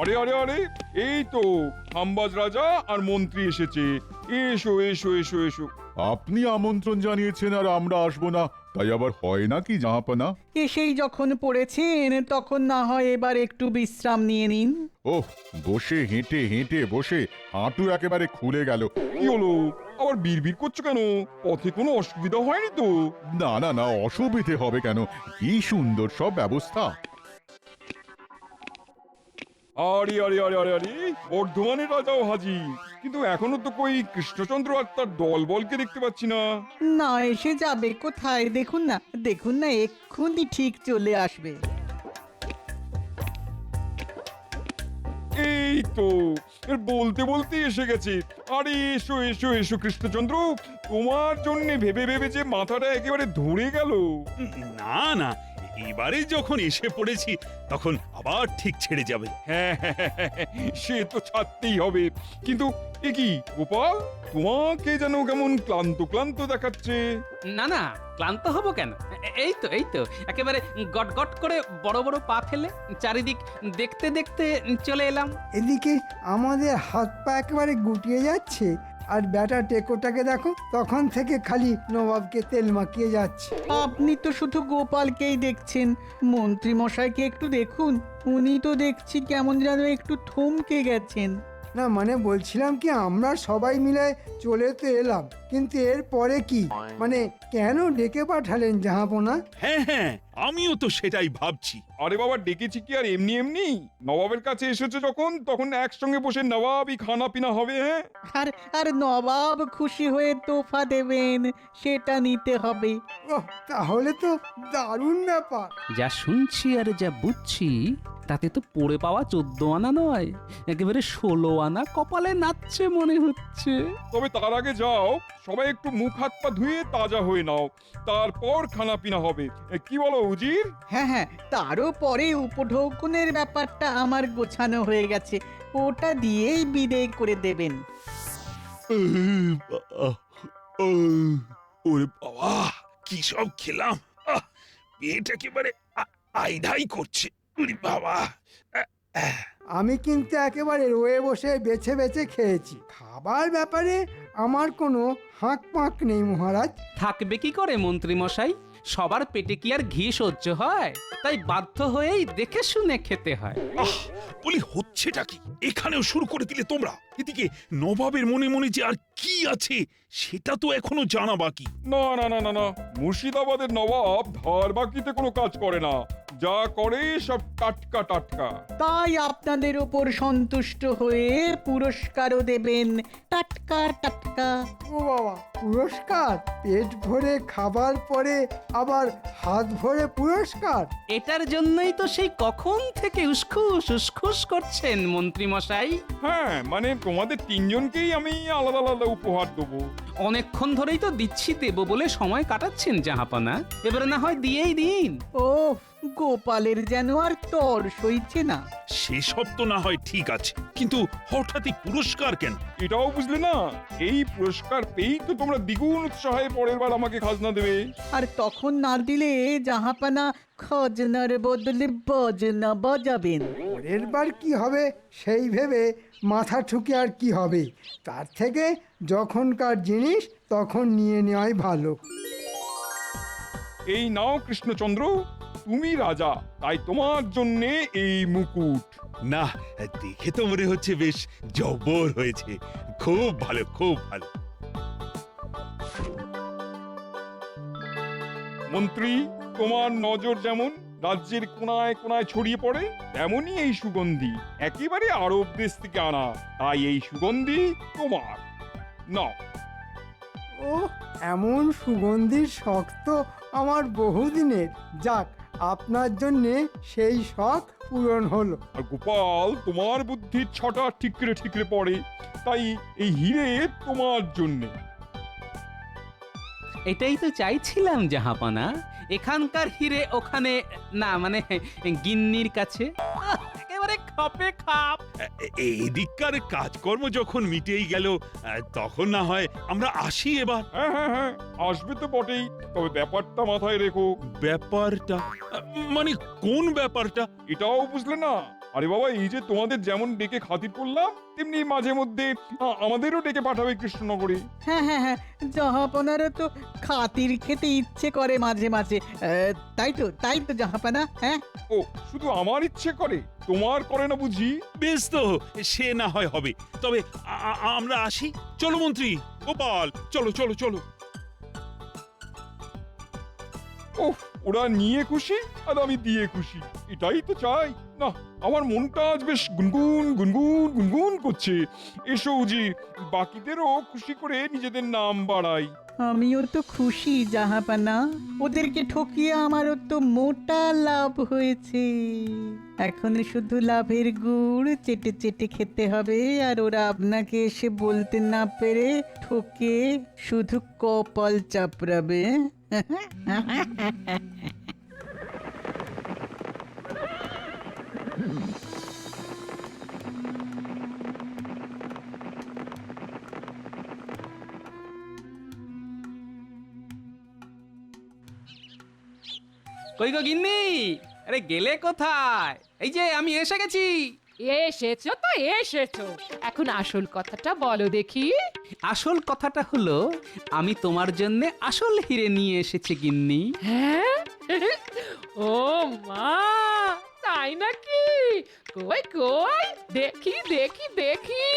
আরে আরে আরে, এই তো খাম্বাজ রাজা আর মন্ত্রী এসেছে। এসো এসো এসো এসো। আপনি আমন্ত্রণ জানিয়েছেন আর আমরা আসবো না, তাই আবার হয় নাকি জাহাপনা? এসেই যখন পড়েছেন তখন না হয় এবার একটু বিশ্রাম নিয়ে নিন। ওহ, বসে হেঁটে হেঁটে বসে হাঁটু একেবারে খুলে গেল। কি হলো, আবার বিড়বিড় করছো কেন? পথে কোনো অসুবিধা হয়নি তো? না না না, অসুবিধে হবে কেন? কি সুন্দর সব ব্যবস্থা। আরে আরে আরে আরে আরে, বর্ধমানের রাজাও হাজির, কিন্তু এখনো তো কই কৃষ্ণচন্দ্র আর তার দলবলকে দেখতে পাচ্ছি না। না এসে যাবে কোথায়? দেখুন না, দেখুন না, এক্ষুনি ঠিক চলে আসবে। এই তো বলতে বলতে এসে গেছে। আরে এসো এসো এসো কৃষ্ণচন্দ্র, তোমার জন্য ভেবে ভেবে যে মাথাটা একেবারে ধরে গেল। না না, এবারে যখন এসে পড়েছি তখন আবার ঠিক ছেড়ে যাবে। হ্যাঁ হ্যাঁ, হ্যাঁ, হ্যাঁ, সে তো ছাড়তেই হবে। কিন্তু এ কি গোপাল, তোমাকে যেন কেমন ক্লান্ত ক্লান্ত দেখাচ্ছে। না না, ক্লান্ত হব কেন? এই তো একেবারে গট গট করে বড় বড় পা ফেলে চারিদিক দেখতে দেখতে চলে এলাম। এদিকে আমাদের হাত পা একেবারে গুটিয়ে যাচ্ছে, আর ব্যাটা টেকোটাকে দেখো, তখন থেকে খালি নবাবকে তেল মাখিয়ে যাচ্ছে। আপনি তো শুধু গোপালকেই দেখছেন, মন্ত্রী মশাইকে একটু দেখুন, উনি তো দেখছি কেমন যেন একটু থমকে গেছেন। না মানে বলছিলাম কি, আমরা সবাই মিলে চলে তো এলাম, কিন্তু এর পরে কি, মানে কেন ডেকে পাঠালেন জাহাপনা? হ্যাঁ হ্যাঁ, আমিও তো সেটাই ভাবছি। আরে বাবা, ডেকেছি কি আর এমনি এমনি? নবাবের কাছে এসেছে যখন, তখন একসঙ্গে বসে নবাবই খানা পিনা হবে। হ্যাঁ, আর আর নবাব খুশি হয়ে তোফা দেবেন, সেটা নিতে হবে। ওহ, তাহলে তো দারুণ ব্যাপার। যা শুনছি আর যা বুঝছি তাতে তো পড়ে পাওয়া 14 আনা নয়, একেবারে 16 আনা কপালে নাচছে মনে হচ্ছে। তবে তার আগে যাও, সবাই একটু মুখ হাত পা ধুয়ে তাজা হয়ে নাও, তারপর খানা পিনা হবে। কি বলো উজির? হ্যাঁ হ্যাঁ, তারও পরে উপঢৌকনের ব্যাপারটা আমার গোছানো হয়ে গেছে, ওটা দিয়েই বিদেয় করে দেবেন। ওরে বাবা, কি সব খেলাম! পেট একেবারে আইধাই করছে। ওরে বাবা! আমি কিন্তু একেবারে রয়ে বসে বেছে বেছে খেয়েছি, খাবার ব্যাপারে আমার কোনো হাঁক পাঁক নেই মহারাজ। থাকবে কি করে মন্ত্রী মশাই? সবার পেটে কি আর ঘি সহ্য হয়? তাই বাধ্য হয়েই দেখে শুনে খেতে হয়। বলি হচ্ছেটা কি? এখানেও শুরু করে দিলে তোমরা। এদিকে নবাবের মনে মনে যে আর কি আছে সেটা তো এখনো জানা বাকি। না না না না না, মুর্শিদাবাদের নবাব ধার বাকিতে কোনো কাজ করে না, যা করে সব টাটকা টাটকা। তাই আপনাদের ওপর সন্তুষ্ট হয়ে পুরস্কারও দেবেন, টাটকা টাটকা। ও বাবা, পুরস্কার? পেট ভরে খাবার পরে আবার হাত ভরে পুরস্কার? এটার জন্যই তো সেই কখন থেকে উসখুস উসখুস করছেন মন্ত্রী মশাই। হ্যাঁ, মানে তোমাদের তিনজনকেই আমি আলাদা আলাদা উপহার দেবো। অনেকক্ষণ ধরেই তো দিচ্ছি দেব বলে সময় কাটাচ্ছেন জাহাপানা, এবারে না হয় দিয়েই দিন। ও গোপালের যেন আর তর সইছে না। সেসব তো না হয় ঠিক আছে, কিন্তু হঠাৎই পুরস্কার কেন? এটাও বুঝলে না? এই পুরস্কার পেয়েই তো তোমরা দ্বিগুণ উৎসাহে পরের বার আমাকে খাজনা দেবে। আর তখন না দিলে জাহাপানা খজনার বদলে বজনা বাজাবেন। পরের বার কি হবে সেই ভেবে মাথা ঠুকে আর কি হবে, তার থেকে যখনকার জিনিস তখন নিয়ে নেওয়াই ভালো। এই নাও কৃষ্ণচন্দ্র, তুমি রাজা, তাই তোমার জন্যে এই মুকুট। না, দেখে তো মনে হচ্ছে বেশ জব্বর হয়েছে। খুব ভালো, খুব ভালো। মন্ত্রী, তোমার নজর যেমন রাজ্যের কোনায় কোনায় ছড়িয়ে পড়ে, তেমনি এই সুগন্ধি একেবারে আরব দেশ থেকে আনা, তাই এই সুগন্ধি তোমার। নাও। ও, এমন সুগন্ধির শখ তো আমার বহুদিনের। যাক, আপনার জন্যে সেই শখ পূরণ হলো। আর গোপাল, তোমার বুদ্ধির ছটা ঠিকরে ঠিকরে পড়ে, তাই এই হিরে তোমার জন্যে। এটাই তো চাইছিলাম জাহাপানা, এখানকার হিরে ওখানে না, মানে গিন্নির কাছে। একেবারে খাপে খাপ। এদিককার কাজকর্ম যখন মিটেই গেল, তখন না হয় আমরা আসি এবার। হ্যাঁ হ্যাঁ হ্যাঁ, আসবে তো বটেই, তবে ব্যাপারটা মাথায় রেখো। ব্যাপারটা? মানে কোন ব্যাপারটা? এটাও বুঝলে না? আরে বাবা, এই যে তোমাদের যেমন ডেকে খাতির করলাম, তেমনি মাঝে মধ্যে আমাদেরও ডেকে পাঠাবে কৃষ্ণনগরে। হ্যাঁ হ্যাঁ হ্যাঁ, জাহাপনারও তো খাতির খেতে ইচ্ছে করে মাঝে মাঝে। তাই তো জাহাপনা। হ্যাঁ, ও, শুধু আমার ইচ্ছে করে, তোমার করে না বুঝি? বেশ তো, সে না হয় হবে। তবে আমরা আসি। চলো মন্ত্রী গোপাল, চলো চলো চলো। ওহ, ওরা নিয়ে খুশি আর আমি দিয়ে খুশি, এটাই তো চাই। না, আমার মনটা আজ বেশ গুনগুন গুনগুন গুনগুন করছে। এসো উজি, বাকিদেরও খুশি করে নিজেদের নাম বাড়াই। আমিও তো খুশি জাহাপনা, ওদেরকে ঠকিয়ে আমারও তো মোটা লাভ হয়েছে। এখন শুধু লাভের গুড় চেটে চেটে খেতে হবে, আর ওরা আপনাকে এসে বলতে না পেরে ঠকে শুধু কপাল চাপড়াবে। কই গো গিন্নি, আরে গেলে কোথায়? এই যে আমি এসে গেছি। এসেছো তো এসেছো, এখন আসল কথাটা বলো দেখি। আসল কথাটা হলো, আমি তোমার জন্য আসল হিরে নিয়ে এসেছি গিন্নি। হ্যাঁ, ও মা, তাই নাকি? কই কই, দেখি দেখি দেখি।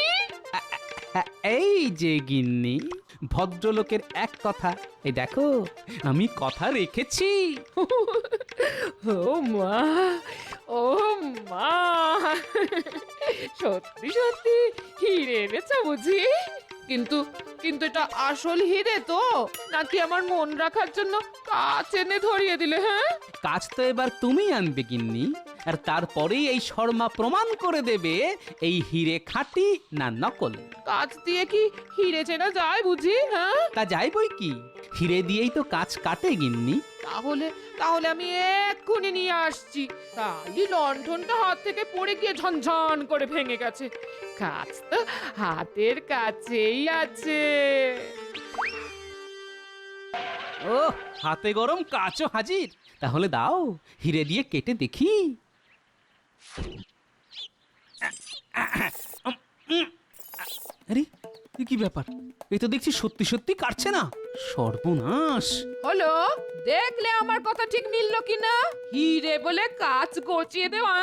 এই যে গিন্নি, ভদ্রলোকের এক কথা, এই দেখো আমি কথা রেখেছি। ও মা, ও মা, সত্যি সত্যি হিরে এনেছো বুঝি? কিন্তু কিন্তু এটা আসল হিরে তো, নাকি আমার মন রাখার জন্য কাচ এনে ধরিয়ে দিলে? হ্যাঁ, কাজ তো এবার তুমি আনবে গিন্নি, আর তারপরেই এই শর্মা প্রমাণ করে দেবে এই হিরে খাঁটি না নকল। কাচ দিয়ে কি হিরে চেনা যায় বুঝি? হ্যাঁ, তা যাই বই কি, হিরে দিয়েই তো কাজ কাটে গিন্নি। তাহলে তাহলে আমি এক্ষুনি নিয়ে আসছি। তাই লণ্ঠনটা হাত থেকে পড়ে গিয়ে ঝনঝন করে ভেঙে গেছে। কাজ তো হাতের কাছেই আছে। ও, হাতে গরম কাচও হাজির। তাহলে দাও, হিরে দিয়ে কেটে দেখি। আরে, এ কি ব্যাপার? এই তো দেখছি সত্যি সত্যি কাটছে না। সর্বনাশ! হলো, দেখলে আমার কথা ঠিক মিলল কিনা? হিরে বলে কাজ গচিয়ে দেওয়া,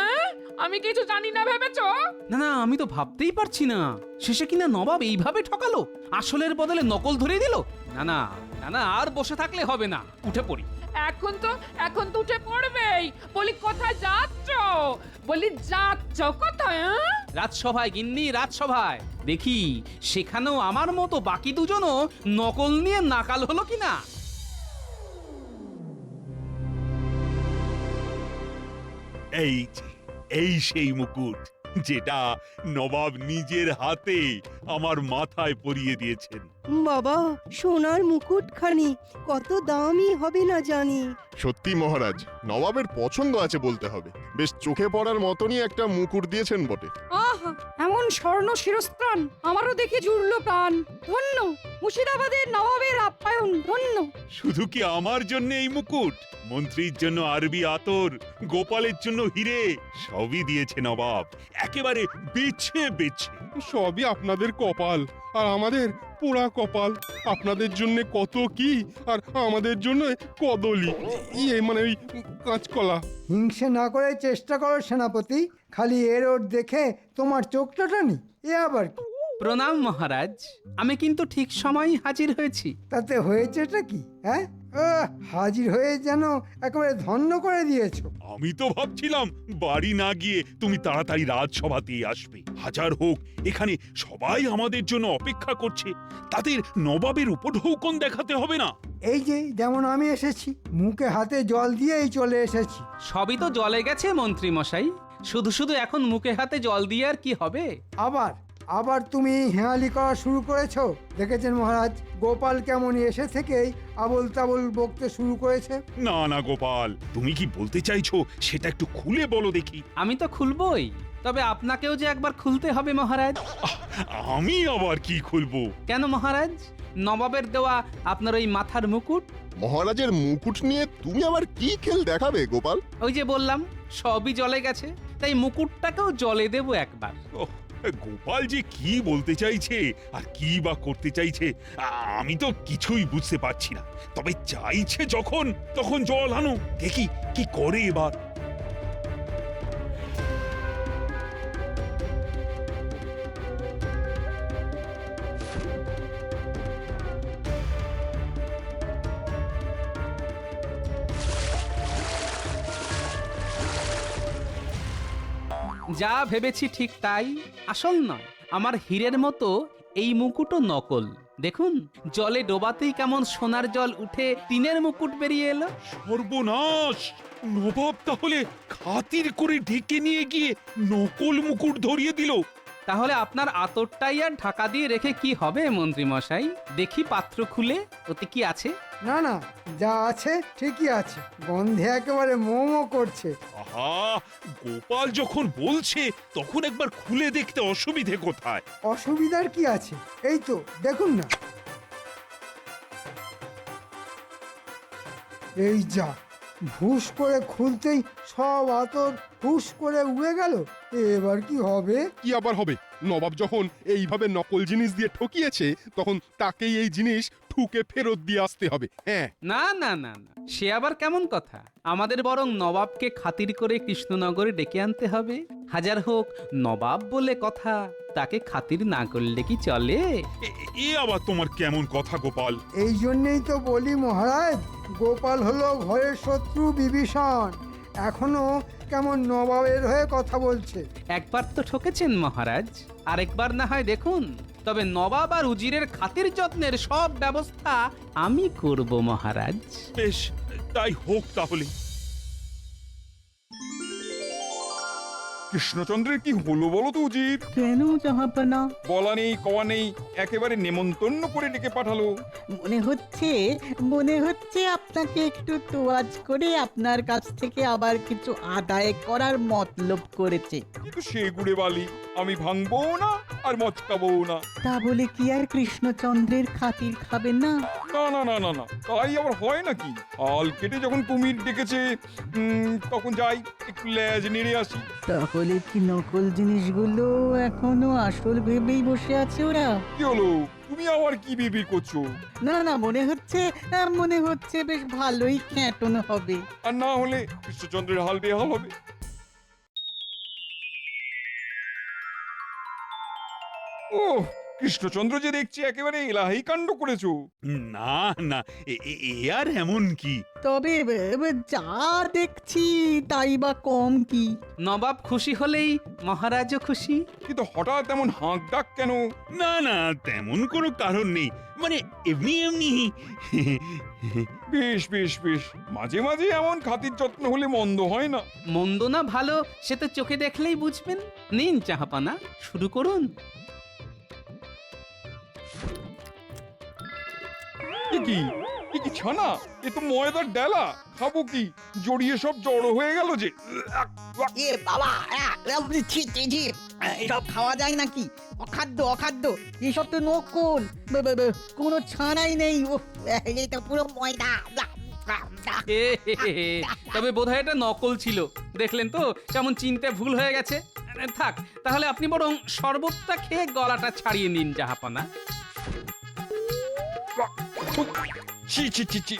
আমি কিছু জানি না ভেবেছো? না না, আমি তো ভাবতেই পারছি না, শেষে কিনা নবাব এইভাবে ঠকালো, আসলের বদলে নকল ধরিয়ে দিল। না না না না, আর বসে থাকলে হবে না, উঠে পড়ি। এখন তো উঠে পড়বেই। বলি কোথায় যাচ্ছ? বলি যাচ্ছ কোথায়? রাজসভায় গিন্নি, রাজসভায়। দেখি সেখানেও আমার মতো বাকি দুজনও নকল নিয়ে নাকাল হলো কিনা। এই সেই মুকুট, যেটা নবাব নিজের হাতে আমার মাথায় পরিয়ে দিয়েছেন। বাবা, সোনার মুকুটখানি কত দামি হবে না জানি। সত্যি মহারাজ, নবাবের পছন্দ আছে বলতে হবে। বেশ চোখে পড়ার মতনই একটা মুকুট দিয়েছেন বটে। আহা, এমন স্বর্ণ শিরস্ত্রাণ আমারও দেখে জুড়লো প্রাণ। ধন্য মুর্শিদাবাদের নবাবের আপ্যায়ন, ধন্য। শুধু কি আমার জন্য এই মুকুট? মন্ত্রীর জন্য আরবি আতর, গোপালের জন্য হিরে, সবই দিয়েছে নবাব, একেবারে বেছে বেছে। সবই আপনাদের কপাল, আর আমাদের পোড়া কপাল। আপনাদের জন্য কত কি, আর আমাদের জন্য কদলি, মানে ওই কাঁচকলা। হিংসে না করে চেষ্টা করো সেনাপতি, খালি এর ওর দেখে তোমার চোখটা টানি। এ আবার কি? প্রণাম মহারাজ, আমি কিন্তু ঠিক সময়ই হাজির হয়েছি। তাতে হয়েছেটা কি? হ্যাঁ, হাজির হয়ে যেন একেবারে ধন্য করে দিয়েছো। আমি তো ভাবছিলাম বাড়ি না গিয়ে তুমি তাড়াতাড়ি রাজসভাতেই আসবে। হাজার হোক, এখানে সবাই আমাদের জন্য অপেক্ষা করছে, তাদের নবাবের উপঢৌকন দেখাতে হবে না? এই যে যেমন আমি এসেছি, মুখে হাতে জল দিয়েই চলে এসেছি। সবই তো জলে গেছে মন্ত্রী মশাই, শুধু শুধু এখন মুখে হাতে জল দিয়ে আর কি হবে? আবার তুমি হেঁয়ালি করা শুরু করেছো। দেখেছেন মহারাজ, গোপাল কেমন এসে থেকেই আবল তাবল বকতে শুরু করেছে। না না গোপাল, তুমি কি বলতে চাইছো সেটা একটু খুলে বলো দেখি। আমি তো খুলবই, তবে আপনাকেও যে একবার খুলতে হবে মহারাজ। আমি আবার কি খুলবো? কেন মহারাজ, নবাবের দেওয়া আপনার ওই মাথার মুকুট? মহারাজের মুকুট নিয়ে তুমি আবার কি খেল দেখাবে গোপাল? ওই যে বললাম, সবই জলে গেছে, তাই মুকুটটাকেও জলে দেব একবার। ওহ, গোপাল যে কি বলতে চাইছে আর কি বা করতে চাইছে আমি তো কিছুই বুঝতে পারছি না। তবে চাইছে যখন তখন জল আনো, দেখি কি করে এবার। যা ভেবেছি ঠিক তাই, আসল নয়। আমার হীরের মতো এই মুকুটও নকল। দেখুন, জলে ডোবাতেই কেমন সোনার জল উঠে টিনের মুকুট বেরিয়ে এলো। সর্বনাশ! নবাব তাহলে খাতির করে ঢেকে নিয়ে গিয়ে নকল মুকুট ধরিয়ে দিল। তাহলে আপনার আতরটাই আর ঢাকা দিয়ে রেখে কি হবে মন্ত্রী মশাই? দেখি পাত্র খুলে ওতে কি আছে। না না, যা আছে ঠিকই আছে, গন্ধে একেবারে মোমো করছে। আহা, গোপাল যখন বলছে তখন একবার খুলে দেখতে অসুবিধে কোথায়? অসুবিধার কি আছে, এই তো দেখুন না। এই যা, ভুস করে খুলতেই সব আতর হুস করে উড়ে গেল। এবার কি হবে? কি আবার হবে? নবাব যখন এইভাবে নকল জিনিস দিয়ে ঠকিয়েছে, তখন তাকেই এই জিনিস ঠুকে ফেরত দিয়ে আসতে হবে। হ্যাঁ, না না না না, সে আবার কেমন কথা? আমাদের বরং নবাবকে খাতির করে কৃষ্ণনগরে ডেকে আনতে হবে। হাজার হোক নবাব বলে কথা, তাকে খাতির না করলে কি চলে? এ আবার তোমার কেমন কথা গোপাল? এই জন্যেই তো বলি মহারাজ, গোপাল হলো ঘরের শত্রু বিভীষণ, এখনো কেমন নবাবের হয়ে কথা বলছে। একবার তো ঠকেছেন মহারাজ, আরেকবার না হয় দেখুন। তবে নবাব আর উজিরের খাতির যত্নের সব ব্যবস্থা আমি করব মহারাজ। বেশ, তাই হোক তাহলে। কৃষ্ণচন্দ্রের কি হলো বলো তো উজির? কেন জাহাপানা? বলা নেই কওয়া নেই, একেবারে নেমন্তন্ন করে ডেকে পাঠালো। মনে হচ্ছে আপনাকে একটু তোয়াজ করে আপনার কাছ থেকে আবার কিছু আদায় করার মতলব করেছে। কিন্তু সে গুড়ে বালি আমি ভাঙবো না আর মচকাবো না। তা বলে কি আর কৃষ্ণচন্দ্রের খাতির খাবেন না? না না না না না, তাই আবার হয় নাকি? হাল কেটে যখন কুমির ডেকেছে তখন যাই একটু লেজ নেড়ে আসি। তাহলে কি নকল জিনিসগুলো এখনো আসল ভেবেই বসে আছে ওরা? কি হলো, তুমি আবার কি বিড়বিড় করছো? না না, মনে হচ্ছে বেশ ভালোই খ্যাটন হবে। আর না হলে কৃষ্ণচন্দ্রের হাল বেহাল হবে। ও কৃষ্ণচন্দ্র যে দেখছি একেবারে এলাহি কাণ্ড করেছো। না না, এ আর এমন কি? তবে যা দেখছি তাই বা কম কি? নবাব খুশি হলেই মহারাজও খুশি। কিন্তু হঠাৎ এমন হাঁক ডাক কেন? না না, তেমন কোনো কারণ নেই, মানে এমনি এমনি। বেশ বেশ বেশ, মাঝে মাঝে এমন খাতির যত্ন হলে মন্দ হয় না। মন্দ না ভালো সে তো চোখে দেখলেই বুঝবেন। নিন চাহাপানা, শুরু করুন। কি কি ছানা, এ তো ময়দার ডেলা, খাবো কি? জড়িয়ে সব জড়ো হয়ে গেল যে। এ বাবা, এসব খাওয়া যায় নাকি? অখাদ্য, এসব তো নকল, কোনো ছানাই নেই। এটা পুরো ময়দা। তবে বোধহয় এটা নকল ছিল। দেখলেন তো কেমন চিনতে ভুল হয়ে গেছে। থাক, তাহলে আপনি বরং শরবতটা খেয়ে গলাটা ছাড়িয়ে নিন জাহাপানা। ছি ছি ছি ছি,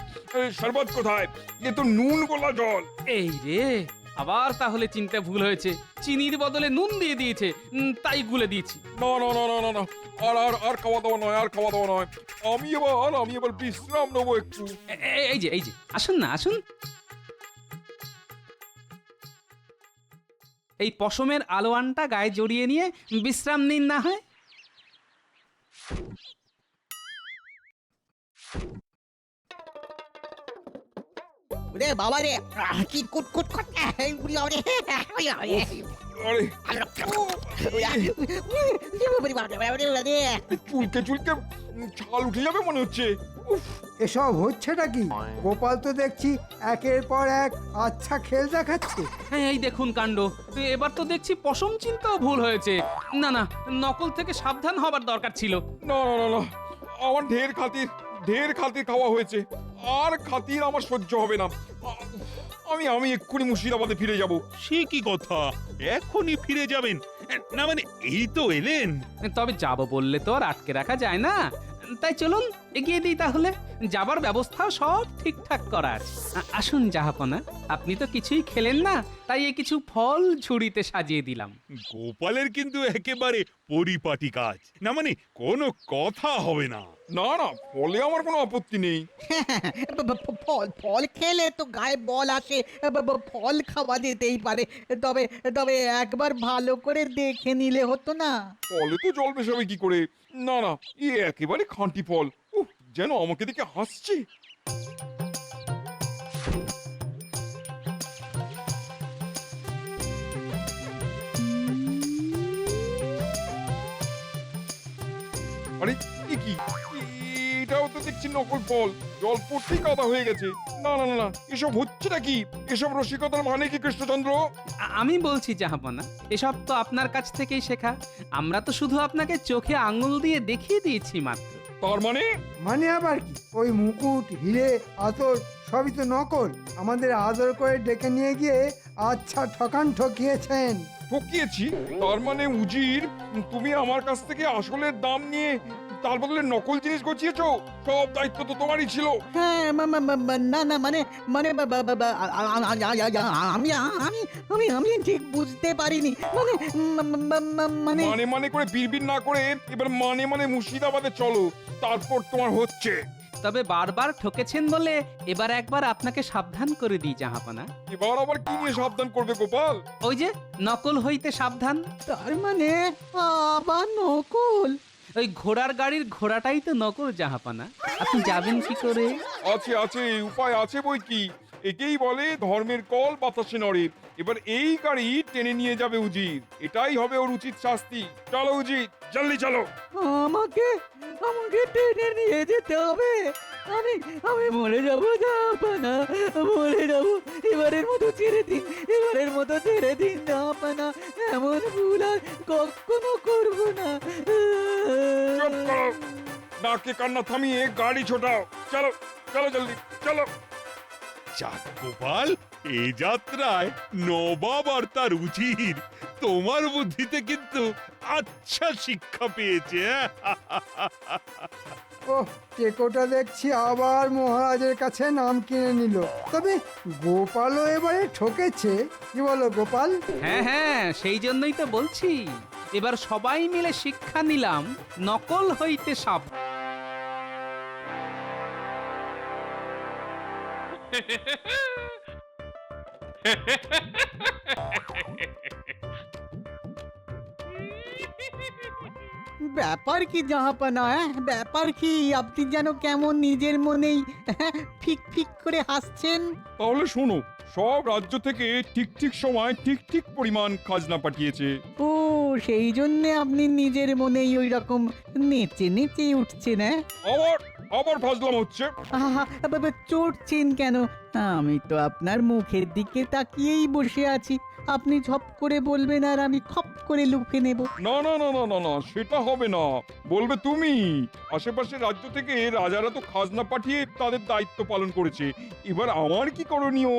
শরবত কোথায়? এ তো নুন গোলা জল। এই রে, আবার তাহলে চিনতে ভুল হয়েছে। চিনির বদলে নুন দিয়ে দিয়েছে, তাই গুলে দিয়েছি। না না না না না না, আর খাওয়া দাওয়া নয়, আর খাওয়া দাওয়া নয়। আমি এবার বিশ্রাম নেবো একটু। এই যে আসুন না, আসুন। এই পশমের আলোয়ানটা গায়ে জড়িয়ে নিয়ে বিশ্রাম নিন না হয়। রে বাবা রে, কি কুটকুট করতে! চুলকে ছাল উঠে যাবে মনে হচ্ছে। এসব হচ্ছেটা কি? গোপাল তো দেখছি একের পর এক আচ্ছা খেল দেখাচ্ছে। হ্যাঁ, এই দেখুন কাণ্ড। এবার তো দেখছি পশম চিন্তাও ভুল হয়েছে। না না, নকল থেকে সাবধান হবার দরকার ছিল। না না না না, আমার ঢের খাতির খাওয়া হয়েছে, আর খাতির আমার সহ্য হবে না। আমি এক্ষুনি মুর্শিদাবাদে ফিরে যাব। সে কি কথা, এখনই ফিরে যাবেন? না মানে এই তো এলেন। তবে যাব বললে তো আর আটকে রাখা যায় না, তাই চলুন এগিয়ে দিই তাহলে। যাবার ব্যবস্থাও সব ঠিকঠাক করা আছে। আসুন জাহাপনা, আপনি তো কিছুই খেলেন না, তাই এই কিছু ফল ঝুড়িতে সাজিয়ে দিলাম। গোপালের কিন্তু একেবারে পরিপাটি কাজ, না মানে কোনো কথা হবে না। না না, ফলে আমার কোনো আপত্তি নেই। ফল ফল খেলে তো গায়ে বল আসে, ফল খাওয়া যেতেই পারে। তবে তবে একবার ভালো করে দেখে নিলে হতো না? ফলে তো জল মেশাবে কি করে? না না, একেবারে খাঁটি ফল। উফ, যেন আমাকে দেখে হাসছে। আরে এ কি, এটাও তো দেখছি নকল ফল। জল পড়তেই কাদা হয়ে গেছে। না না না না, এসব হচ্ছেটা কি? এসব রসিকতার মানে কি কৃষ্ণচন্দ্র? আমি বলছি জাহাপনা, এসব তো আপনার কাছ থেকেই শেখা। আমরা তো শুধু আপনাকে চোখে আঙুল দিয়ে দেখিয়ে দিয়েছি মাত্র। তার মানে? মানে আবার কি? ওই মুকুট, হিরে, আতর সবই তো নকল। আমাদের আদর করে ডেকে নিয়ে গিয়ে আচ্ছা ঠকান ঠকিয়েছেন। ঠকিয়েছি? তার মানে উজির, তুমি আমার কাছ থেকে আসলের দাম নিয়ে তার বদলে নকল জিনিস গছিয়েছো? সব দায়িত্ব তো তোমারই ছিল। হ্যাঁ, না না মানে মানে আমি আমি আমি আমি ঠিক বুঝতে পারিনি। মানে মানে মানে মানে করে বিড়বিড় না করে এবার মানে মানে মুর্শিদাবাদে চলো, তারপর তোমার হচ্ছে। তবে বারবার ঠকেছেন বলে এবার একবার আপনাকে সাবধান করে দিই জাহাপনা। এবার আবার কি নিয়ে সাবধান করবে গোপাল? ওই যে নকল হইতে সাবধান। তার মানে আবার নকল? ওই ঘোড়ার গাড়ির ঘোড়াটাই তো নকল জাহাপনা। আপনি যাবেন কি করে? আছে আছে, উপায় আছে বই কি। একেই বলে ধর্মের কল বাতাসে নড়ে। এবার এই গাড়ি টেনে নিয়ে যাবে উজির, এটাই হবে ওর উচিত শাস্তি। চলো উজির, জলদি চলো। আমাকে আমাকে টেনে নিয়ে যেতে হবে? আমি আমি মরে যাবো জাহাপানা, মরে যাবো। এবারের মতো ছেড়ে দিন, এবারের মতো ছেড়ে দিন জাহাপানা। এমন ভুল আর কখনো করবো না। চুপ করো, নাকে কান্না থামিয়ে গাড়ি ছোটাও। চলো চলো জলদি চলো। যাক গোপাল, এ যাত্রায় নবাব আর তার উজির তোমার বুদ্ধিতে কিন্তু আচ্ছা শিক্ষা পেয়েছে। ও টেকোটা দেখছি আবার মহারাজের কাছে নাম কিনে নিল। তবে গোপালও এবারে ঠকেছে। কি বলো গোপাল? হ্যাঁ হ্যাঁ, সেই জন্যই তো বলছি, এবার সবাই মিলে শিক্ষা নিলাম নকল হইতে সাবধান। ব্যাপার কি জাহাপানা? ব্যাপার কি? আপনি যেন কেমন নিজের মনেই ফিক ফিক করে হাসছেন। তাহলে শোনো, সব রাজ্য থেকে ঠিক ঠিক সময় ঠিক ঠিক পরিমাণ খাজনা পাঠিয়েছে। ও, সেই জন্যে আপনি নিজের মনেই ওই রকম নেচে নেচে উঠছেন? আবার আবার ফাজলাম হচ্ছে। আহা, চড়ছেন কেন? আমি তো আপনার মুখের দিকে তাকিয়েই বসে আছি। আপনি ঝপ করে বলবেন আর আমি খপ করে লুফে নেব। না না না না না না, সেটা হবে না। বলবে তুমি। আশেপাশের রাজ্য থেকে রাজারা তো খাজনা পাঠিয়ে তাদের দায়িত্ব পালন করেছে, এবার আমার কি করণীয়?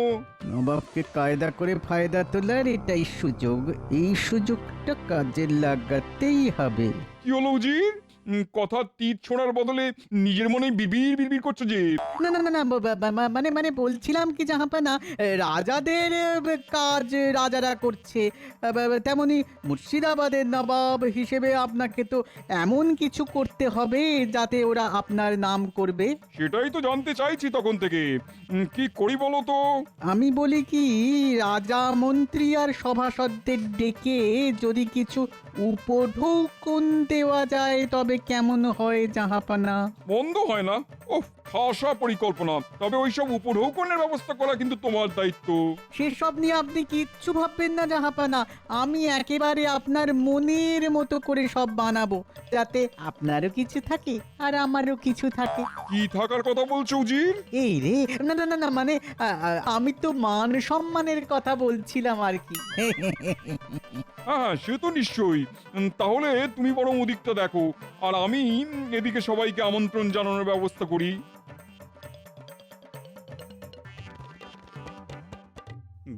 নবাবকে কায়দা করে ফায়দা তোলার এটাই সুযোগ। এই সুযোগটা কাজে লাগাতেই হবে। কি হলো উজির? কথা তীর ছোড়ার বদলে নিজের মনে বিড়বিড় বিড়বিড় করছো যে? না না না না, মানে মানে বলছিলাম কি জাহাপানা, রাজাদের কাজ রাজারা করছে, তেমনি মুর্শিদাবাদের নবাব হিসেবে আপনাকে তো এমন কিছু করতে হবে যাতে ওরা আপনার নাম করবে। সেটাই তো জানতে চাইছি তখন থেকে। কি করি বলো তো? আমি বলি কি, রাজা মন্ত্রী আর সভাসদদের ডেকে যদি কিছু উপঢৌকন দেওয়া যায় তবে কেমন হয় জাহাপানা? বন্ধ হয় না। ওহ, খাসা পরিকল্পনা। তবে ওইসব উপঢৌকনের ব্যবস্থা করা কিন্তু তোমার দায়িত্ব। সেসব নিয়ে আপনি কিচ্ছু ভাববেন না জাহাপানা। আমি একেবারে আপনার মনের মতো করে সব বানাবো, যাতে আপনারও কিছু থাকে আর আমারও কিছু থাকে। কি থাকার কথা বলছো উজির? এই রে, না না না না, মানে আমি তো মান সম্মানের কথা বলছিলাম আর কি। হ্যাঁ, সে তো নিশ্চয়ই। তাহলে তুমি বরং ওদিকটা দেখো, আর আমি এদিকে সবাইকে আমন্ত্রণ জানানোর ব্যবস্থা করি।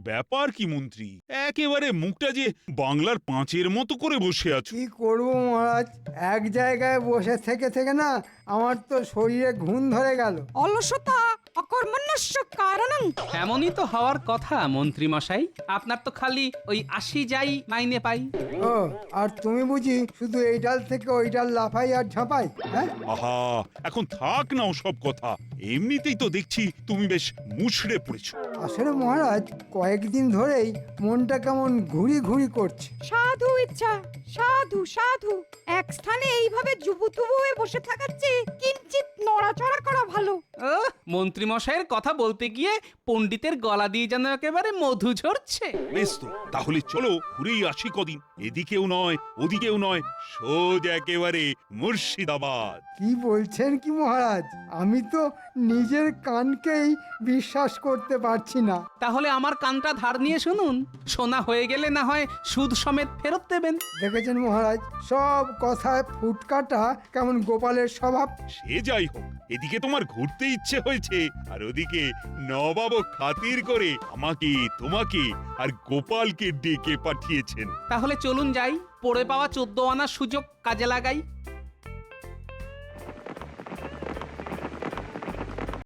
ব্যাপার কি মন্ত্রী, একেবারে মুখটা যে বাংলার পাঁচের মতো করে বসে আছো। কি করব মহারাজ, এক জায়গায় বসে থেকে থেকে না আমার তো শরীরে ঘুম ধরে গেল। অলসতা অকর্মণ্যস্য কারণং। এমনই তো হওয়ার কথা মন্ত্রী মশাই, আপনার তো খালি ওই 80 যাই মাইনে পাই। ও, আর তুমি বুঝি শুধু এই ডাল থেকে ওই ডাল লাফাই আর ঝাঁপাই? হ্যাঁ, আহা, এখন থাক না সব কথা। এমনিতেই তো দেখছি তুমি বেশ মুষড়ে পড়েছো। আসলে মহারাজ কয়েকদিন ধরেই মনটা কেমন ঘুরি ঘুরি করছে। সাধু ইচ্ছা, সাধু সাধু। এক স্থানে এইভাবে জুবুতুবু হয়ে বসে থাকার চেয়ে কিঞ্চিত নড়াচড়া করা ভালো। মন্ত্রী মশাইয়ের কথা বলতে গিয়ে পণ্ডিতের গলা দিয়ে যেন একেবারে মধু ঝরছে। বেশ তো, তাহলে চলো ঘুরেই আসি কদিন। এদিকেও নয় ওদিকেও নয়, সোজা একেবারে মুর্শিদাবাদ। কি বলছেন কি মহারাজ, আমি তো নিজের কানকেই বিশ্বাস করতে পারছি না। তাহলে আমার কানটা ধার নিয়ে শুনুন, সোনা হয়ে গেলে না হয় সুদ সমেত ফেরত দেবেন। দেখেছেন মহারাজ, সব কথায় ফুটকাটা কেমন গোপালের স্বভাব। সে যাই হোক, এদিকে তোমার ঘুরতে ইচ্ছে হয়েছে, আর ওদিকে নবাবও খাতির করে আমাকে, তোমাকে আর গোপালকে ডেকে পাঠিয়েছেন। তাহলে চলুন যাই, পড়ে পাওয়া 14 আনার সুযোগ কাজে লাগাই।